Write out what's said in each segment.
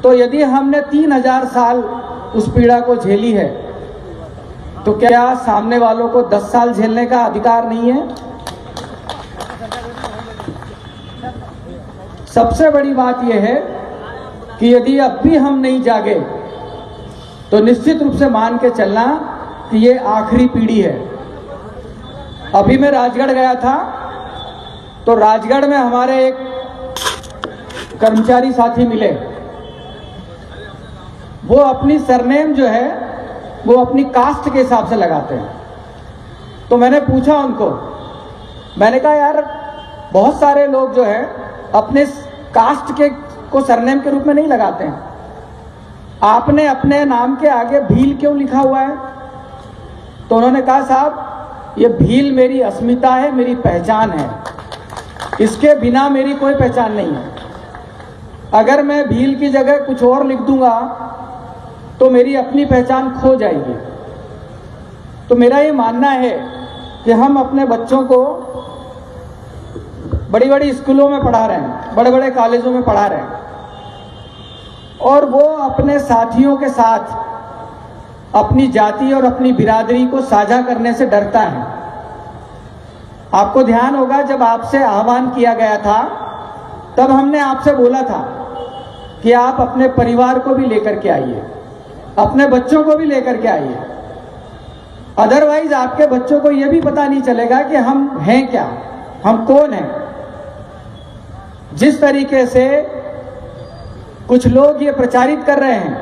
तो यदि हमने 3000 साल उस पीड़ा को झेली है, तो क्या सामने वालों को 10 साल झेलने का अधिकार नहीं है? सबसे बड़ी बात यह है कि यदि अब भी हम नहीं जागे तो निश्चित रूप से मान के चलना कि ये आखिरी पीढ़ी है। अभी मैं राजगढ़ गया था, तो राजगढ़ में हमारे एक कर्मचारी साथी मिले। वो अपनी सरनेम जो है वो अपनी कास्ट के हिसाब से लगाते हैं। तो मैंने पूछा उनको, मैंने कहा यार बहुत सारे लोग जो है अपने कास्ट के को सरनेम के रूप में नहीं लगाते हैं, आपने अपने नाम के आगे भील क्यों लिखा हुआ है? तो उन्होंने कहा साहब ये भील मेरी अस्मिता है, मेरी पहचान है, इसके बिना मेरी कोई पहचान नहीं है। अगर मैं भील की जगह कुछ और लिख दूंगा तो मेरी अपनी पहचान खो जाएगी। तो मेरा ये मानना है कि हम अपने बच्चों को बड़ी बड़ी स्कूलों में पढ़ा रहे हैं, बड़े बड़े कॉलेजों में पढ़ा रहे हैं, और वो अपने साथियों के साथ अपनी जाति और अपनी बिरादरी को साझा करने से डरता है। आपको ध्यान होगा जब आपसे आह्वान किया गया था तब हमने आपसे बोला था कि आप अपने परिवार को भी लेकर के आइए, अपने बच्चों को भी लेकर के आइए। अदरवाइज आपके बच्चों को यह भी पता नहीं चलेगा कि हम हैं क्या, हम कौन हैं। जिस तरीके से कुछ लोग ये प्रचारित कर रहे हैं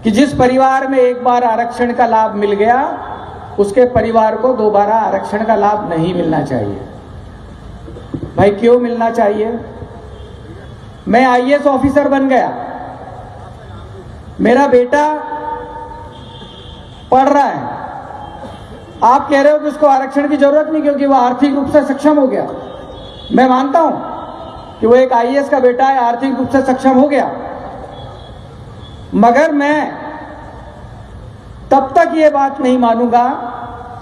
कि जिस परिवार में एक बार आरक्षण का लाभ मिल गया उसके परिवार को दोबारा आरक्षण का लाभ नहीं मिलना चाहिए। भाई क्यों मिलना चाहिए? मैं आईएएस ऑफिसर बन गया, मेरा बेटा पढ़ रहा है, आप कह रहे हो कि उसको आरक्षण की जरूरत नहीं क्योंकि वो आर्थिक रूप से सक्षम हो गया। मैं मानता हूं कि वो एक आईएएस का बेटा है, आर्थिक रूप से सक्षम हो गया, मगर मैं तब तक ये बात नहीं मानूंगा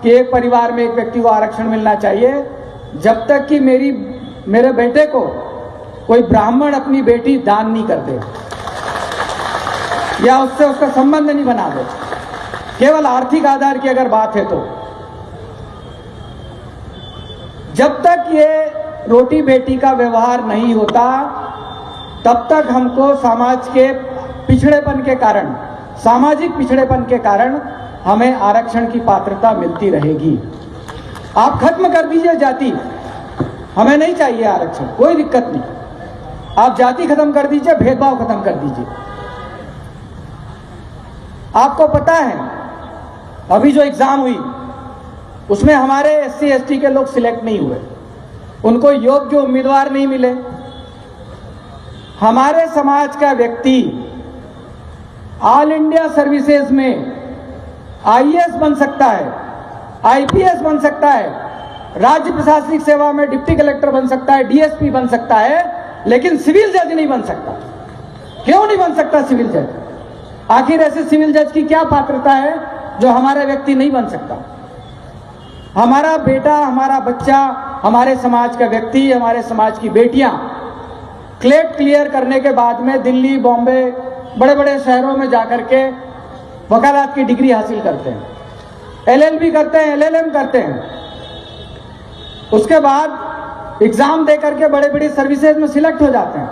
कि एक परिवार में एक व्यक्ति को आरक्षण मिलना चाहिए जब तक कि मेरे बेटे को कोई ब्राह्मण अपनी बेटी दान नहीं कर दे या उससे उसका संबंध नहीं बना दे। केवल आर्थिक आधार की अगर बात है तो जब तक ये रोटी बेटी का व्यवहार नहीं होता तब तक हमको समाज के पिछड़ेपन के कारण, सामाजिक पिछड़ेपन के कारण हमें आरक्षण की पात्रता मिलती रहेगी। आप खत्म कर दीजिए जाति, हमें नहीं चाहिए आरक्षण, कोई दिक्कत नहीं। आप जाति खत्म कर दीजिए, भेदभाव खत्म कर दीजिए। आपको पता है अभी जो एग्जाम हुई उसमें हमारे एससी एसटी के लोग सिलेक्ट नहीं हुए, उनको योग्य उम्मीदवार नहीं मिले। हमारे समाज का व्यक्ति ऑल इंडिया सर्विसेज में आईएएस बन सकता है, आईपीएस बन सकता है, राज्य प्रशासनिक सेवा में डिप्टी कलेक्टर बन सकता है, डीएसपी बन सकता है, लेकिन सिविल जज नहीं बन सकता। क्यों नहीं बन सकता सिविल जज? आखिर ऐसे सिविल जज की क्या पात्रता है जो हमारा व्यक्ति नहीं बन सकता? हमारा बेटा, हमारा बच्चा, हमारे समाज का व्यक्ति, हमारे समाज की बेटियां क्लेट क्लियर करने के बाद में दिल्ली, बॉम्बे, बड़े बड़े शहरों में जाकर के वकालत की डिग्री हासिल करते हैं, एलएलबी करते हैं, एलएलएम करते हैं, उसके बाद एग्जाम दे करके बड़े बड़ी सर्विसेज में सिलेक्ट हो जाते हैं।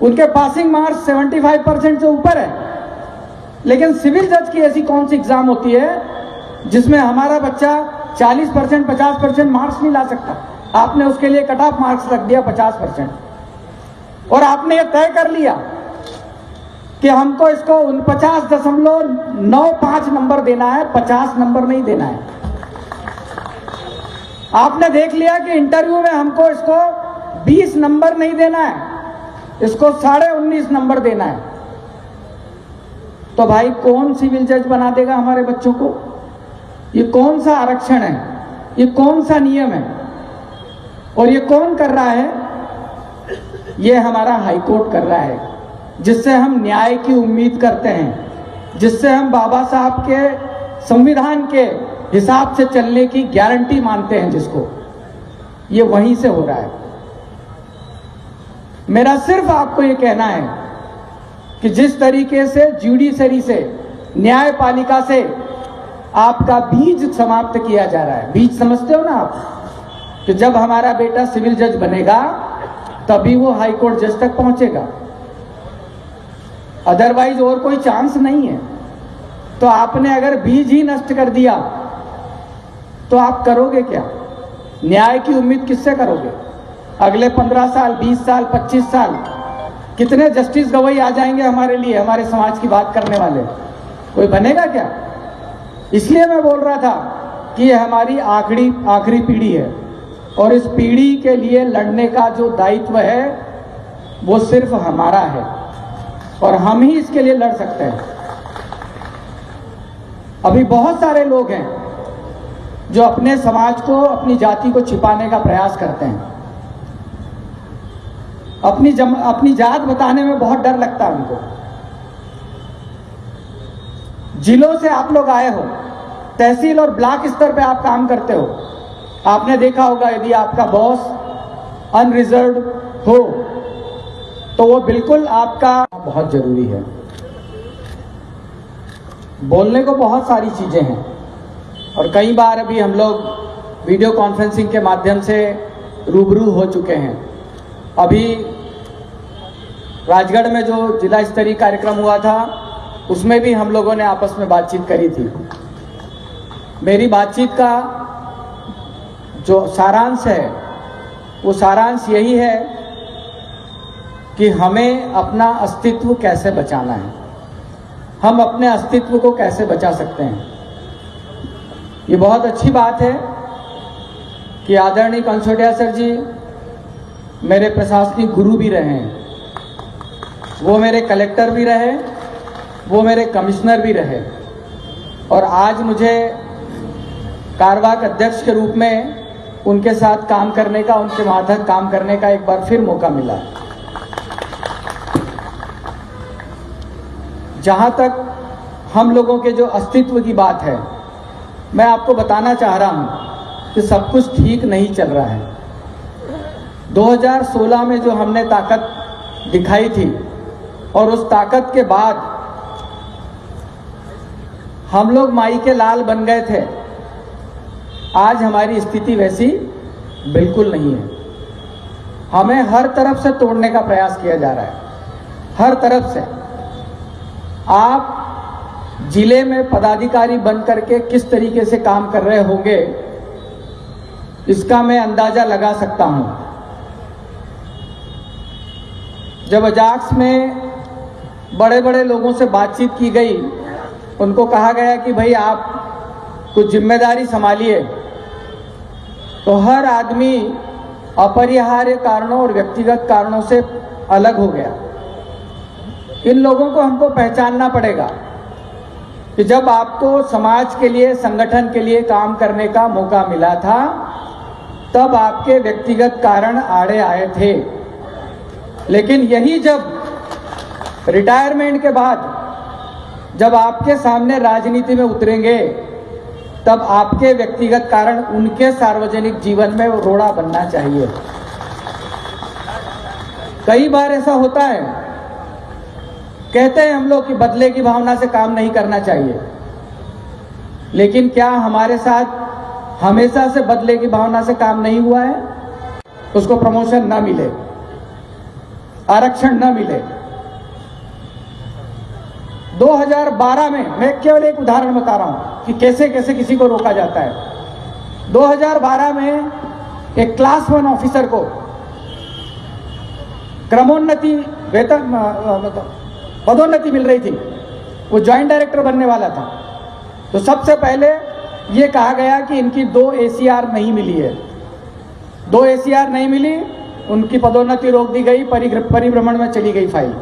उनके पासिंग मार्क्स 75% से ऊपर है। लेकिन सिविल जज की ऐसी कौन सी एग्जाम होती है जिसमें हमारा बच्चा 40%, 50% मार्क्स नहीं ला सकता? आपने उसके लिए कट ऑफ मार्क्स रख दिया 50%, और आपने ये तय कर लिया कि हमको इसको 49.95 नंबर देना है, 50 नंबर नहीं देना है। आपने देख लिया कि इंटरव्यू में हमको इसको 20 नंबर नहीं देना है, इसको 19.5 नंबर देना है। तो भाई कौन सिविल जज बना देगा हमारे बच्चों को? ये कौन सा आरक्षण है? ये कौन सा नियम है? और ये कौन कर रहा है? ये हमारा हाईकोर्ट कर रहा है, जिससे हम न्याय की उम्मीद करते हैं, जिससे हम बाबा साहब के संविधान के हिसाब से चलने की गारंटी मानते हैं, जिसको ये वहीं से हो रहा है। मेरा सिर्फ आपको ये कहना है कि जिस तरीके से जुडिशरी से, न्यायपालिका से आपका बीज समाप्त किया जा रहा है। बीज समझते हो ना आप, कि जब हमारा बेटा सिविल जज बनेगा तभी वो हाई कोर्ट जज तक पहुंचेगा, अदरवाइज और कोई चांस नहीं है। तो आपने अगर बीज ही नष्ट कर दिया तो आप करोगे क्या? न्याय की उम्मीद किससे करोगे? अगले 15 साल, 20 साल, 25 साल कितने जस्टिस गवाही आ जाएंगे हमारे लिए, हमारे समाज की बात करने वाले? कोई बनेगा क्या? इसलिए मैं बोल रहा था कि ये हमारी आखिरी पीढ़ी है और इस पीढ़ी के लिए लड़ने का जो दायित्व है वो सिर्फ हमारा है और हम ही इसके लिए लड़ सकते हैं। अभी बहुत सारे लोग हैं जो अपने समाज को, अपनी जाति को छिपाने का प्रयास करते हैं। अपनी जात बताने में बहुत डर लगता है उनको। जिलों से आप लोग आए हो, तहसील और ब्लॉक स्तर पे आप काम करते हो। आपने देखा होगा यदि आपका बॉस अनरिजर्व्ड हो तो वो बिल्कुल आपका बहुत जरूरी है। बोलने को बहुत सारी चीजें हैं और कई बार अभी हम लोग वीडियो कॉन्फ्रेंसिंग के माध्यम से रूबरू हो चुके हैं। अभी राजगढ़ में जो जिला स्तरीय कार्यक्रम हुआ था उसमें भी हम लोगों ने आपस में बातचीत करी थी। मेरी बातचीत का जो सारांश है वो सारांश यही है कि हमें अपना अस्तित्व कैसे बचाना है, हम अपने अस्तित्व को कैसे बचा सकते हैं। ये बहुत अच्छी बात है कि आदरणीय कंसोटिया सर जी मेरे प्रशासनिक गुरु भी रहे हैं, वो मेरे कलेक्टर भी रहे, वो मेरे कमिश्नर भी रहे और आज मुझे कार्यवाहक अध्यक्ष के रूप में उनके साथ काम करने का, उनके माध्यम काम करने का एक बार फिर मौका मिला। जहां तक हम लोगों के जो अस्तित्व की बात है, मैं आपको बताना चाह रहा हूं कि सब कुछ ठीक नहीं चल रहा है। 2016 में जो हमने ताकत दिखाई थी और उस ताकत के बाद हम लोग माई के लाल बन गए थे, आज हमारी स्थिति वैसी बिल्कुल नहीं है। हमें हर तरफ से तोड़ने का प्रयास किया जा रहा है, हर तरफ से। आप जिले में पदाधिकारी बन करके किस तरीके से काम कर रहे होंगे इसका मैं अंदाजा लगा सकता हूं। जब अजाक्स में बड़े बड़े लोगों से बातचीत की गई, उनको कहा गया कि भाई आप कुछ जिम्मेदारी संभालिए, तो हर आदमी अपरिहार्य कारणों और व्यक्तिगत कारणों से अलग हो गया। इन लोगों को हमको पहचानना पड़ेगा कि जब आपको समाज के लिए, संगठन के लिए काम करने का मौका मिला था तब आपके व्यक्तिगत कारण आड़े आए थे, लेकिन यही जब रिटायरमेंट के बाद जब आपके सामने राजनीति में उतरेंगे तब आपके व्यक्तिगत कारण उनके सार्वजनिक जीवन में रोड़ा बनना चाहिए। कई बार ऐसा होता है, कहते हैं हम लोग कि बदले की भावना से काम नहीं करना चाहिए, लेकिन क्या हमारे साथ हमेशा से बदले की भावना से काम नहीं हुआ है? उसको प्रमोशन ना मिले, आरक्षण न मिले। 2012 में मैं केवल एक उदाहरण बता रहा हूं कि कैसे कैसे किसी को रोका जाता है। 2012 में एक क्लास 1 ऑफिसर को क्रमोन्नति, वेतन, पदोन्नति मिल रही थी, वो ज्वाइंट डायरेक्टर बनने वाला था। तो सबसे पहले ये कहा गया कि इनकी 2 ACR नहीं मिली है, 2 ACR नहीं मिली, उनकी पदोन्नति रोक दी गई, परिभ्रमण में चली गई फाइल।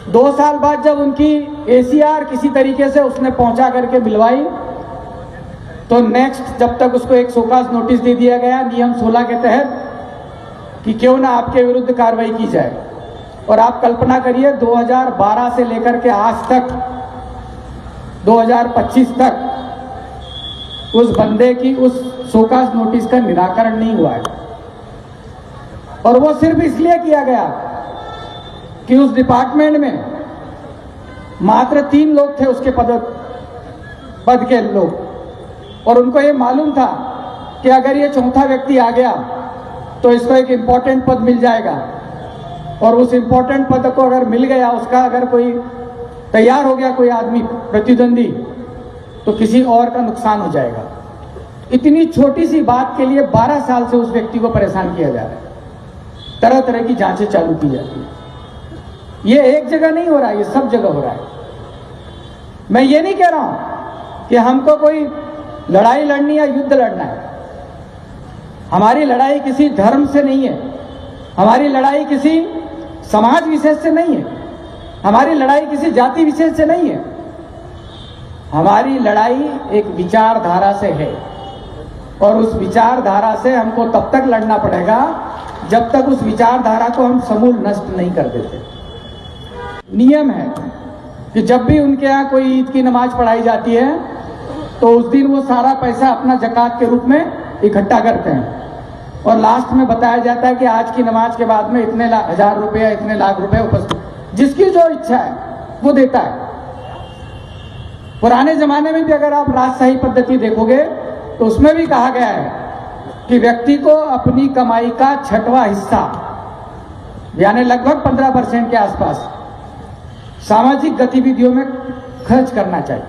2 साल बाद जब उनकी ACR किसी तरीके से उसने पहुंचा करके मिलवाई तो नेक्स्ट जब तक उसको एक शोकाज नोटिस दे दिया गया नियम 16 के तहत कि क्यों ना आपके विरुद्ध कार्रवाई की जाए। और आप कल्पना करिए 2012 से लेकर के आज तक 2025 तक उस बंदे की उस शोकाज नोटिस का निराकरण नहीं हुआ है। और वो सिर्फ इसलिए किया गया कि उस डिपार्टमेंट में मात्र 3 लोग थे उसके पद के लोग, और उनको ये मालूम था कि अगर ये चौथा व्यक्ति आ गया तो इसको एक इम्पोर्टेंट पद मिल जाएगा, और उस इम्पोर्टेंट पद को अगर मिल गया, उसका अगर कोई तैयार हो गया कोई आदमी प्रतिद्वंदी, तो किसी और का नुकसान हो जाएगा। इतनी छोटी सी बात के लिए 12 साल से उस व्यक्ति को परेशान किया जा रहा है, तरह तरह की जांचें चालू की जाती है। ये एक जगह नहीं हो रहा है, ये सब जगह हो रहा है। मैं ये नहीं कह रहा हूं कि हमको कोई लड़ाई लड़नी या युद्ध लड़ना है। हमारी लड़ाई किसी धर्म से नहीं है, हमारी लड़ाई किसी समाज विशेष से नहीं है, हमारी लड़ाई किसी जाति विशेष से नहीं है। हमारी लड़ाई एक विचारधारा से है, और उस विचारधारा से हमको तब तक लड़ना पड़ेगा जब तक उस विचारधारा को हम समूल नष्ट नहीं कर देते। नियम है कि जब भी उनके यहाँ कोई ईद की नमाज पढ़ाई जाती है तो उस दिन वो सारा पैसा अपना ज़कात के रूप में इकट्ठा करते हैं, और लास्ट में बताया जाता है कि आज की नमाज के बाद में इतने हजार रुपये, इतने लाख रुपए उपस्थित, जिसकी जो इच्छा है वो देता है। पुराने जमाने में भी अगर आप राजशाही पद्धति देखोगे तो उसमें भी कहा गया है कि व्यक्ति को अपनी कमाई का 6वां हिस्सा, यानी लगभग 15% के आसपास सामाजिक गतिविधियों में खर्च करना चाहिए,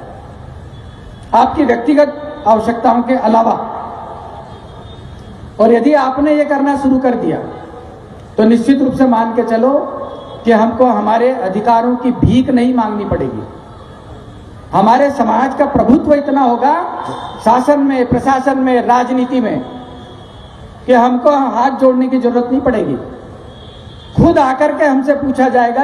आपकी व्यक्तिगत आवश्यकताओं के अलावा। और यदि आपने ये करना शुरू कर दिया तो निश्चित रूप से मान के चलो कि हमको हमारे अधिकारों की भीख नहीं मांगनी पड़ेगी। हमारे समाज का प्रभुत्व इतना होगा शासन में, प्रशासन में, राजनीति में, कि हमको हाथ जोड़ने की जरूरत नहीं पड़ेगी। खुद आकर के हमसे पूछा जाएगा